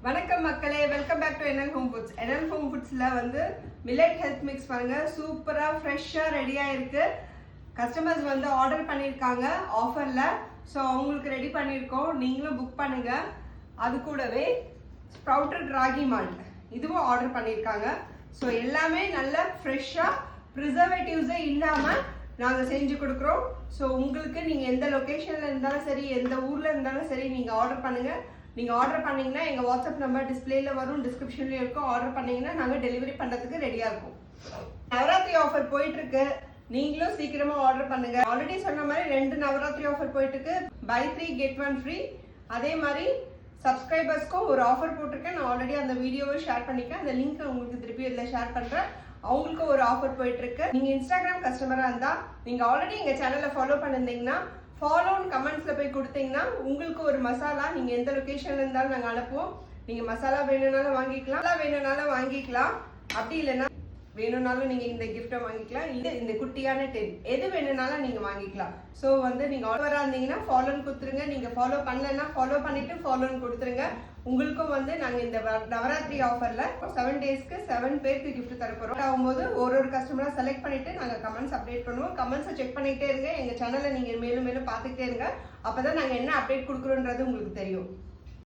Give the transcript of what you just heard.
வணக்கம் மக்களே, welcome back to NL Home Foods. NL Home Foodsல வந்து மில்லட் ஹெல்த் மிக்ஸ் பாருங்க, சூப்பரா ஃப்ரெஷ்ஷா ரெடியா இருக்கு. கஸ்டமர்ஸ் வந்து ஆர்டர் பண்ணியிருக்காங்க ஆஃபர்ல. ஸோ அவங்களுக்கு ரெடி பண்ணியிருக்கோம், நீங்களும் புக் பண்ணுங்க. அது கூடவே ஸ்ப்ரவுட்டட் ராகி மால்ட் இதுவும் ஆர்டர் பண்ணியிருக்காங்க. ஸோ எல்லாமே நல்ல ஃப்ரெஷ்ஷாக ப்ரிசர்வேட்டிவ்ஸே இல்லாமல் நாங்கள் செஞ்சு கொடுக்குறோம். ஸோ உங்களுக்கு நீங்கள் எந்த லொக்கேஷனில் இருந்தாலும் சரி, எந்த ஊரில் இருந்தாலும் சரி, நீங்கள் ஆர்டர் பண்ணுங்கள். நீங்கள் ஆர்டர் பண்ணிங்கன்னா எங்கள் வாட்ஸ்அப் நம்பர் டிஸ்பிளேல வரும், டிஸ்கிரிப்ஷன்லேயும் இருக்கும். ஆர்டர் பண்ணிங்கன்னா நாங்கள் டெலிவரி பண்ணுறதுக்கு ரெடியாக இருக்கும். நவராத்திரி ஆஃபர் போயிட்டுருக்கு, நீங்களும் சீக்கிரமாக ஆர்டர் பண்ணுங்கள். ஆல்ரெடி சொன்ன மாதிரி 2 நவராத்திரி ஆஃபர் போயிட்டுருக்கு. buy 3 get 1 free. அதே மாதிரி சப்ஸ்கிரைபர்ஸ்க்கும் ஒரு ஆஃபர் போட்டிருக்கேன். நான் ஆல்ரெடி அந்த வீடியோவை ஷேர் பண்ணிக்கேன். அந்த லிங்க் உங்களுக்கு திருப்பி இதில் ஷேர் பண்ணுறேன். அவங்களுக்கு ஒரு ஆஃபர் போயிட்டுருக்கு. நீங்கள் இன்ஸ்டாகிராம் கஸ்டமராக இருந்தால் நீங்கள் ஆல்ரெடி எங்கள் சேனலை ஃபாலோ பண்ணியிருந்தீங்கன்னா ஃபாலோன்னு கமெண்ட்ஸில் போய் கொடுத்தீங்கன்னா உங்களுக்கு ஒரு மசாலா நீங்கள் எந்த லொக்கேஷனில் இருந்தாலும் நாங்கள் அனுப்புவோம். நீங்கள் மசாலா வேணும்னாலும் வாங்கிக்கலாம், அப்படி இல்லைன்னா வேணும்னாலும் நீங்கள் இந்த கிஃப்ட்டை வாங்கிக்கலாம். இல்லை இந்த குட்டியான டென் எது வேணும்னாலும் நீங்கள் வாங்கிக்கலாம். ஸோ வந்து நீங்கள் ஆர்டராக இருந்தீங்கன்னா ஃபாலோன்னு கொடுத்துருங்க. நீங்கள் ஃபாலோ பண்ணலைன்னா ஃபாலோ பண்ணிவிட்டு ஃபாலோன்னு கொடுத்துருங்க. உங்களுக்கும் வந்து நாங்கள் இந்த நவராத்திரி ஆஃபரில் 7 டேஸ்க்கு 7 பேருக்கு கிஃப்ட் தரப்போகிறோம். ஆகும்போது ஒரு கஸ்டமராக செலக்ட் பண்ணிவிட்டு நாங்கள் கமெண்ட்ஸ் அப்டேட் பண்ணுவோம். கமெண்ட்ஸை செக் பண்ணிக்கிட்டே இருங்க. எங்கள் சேனலை நீங்கள் மேலும் மேலும் பார்த்துக்கிட்டே இருங்க. அப்போ தான் நாங்கள் என்ன அப்டேட் கொடுக்குறோன்றது உங்களுக்கு தெரியும்.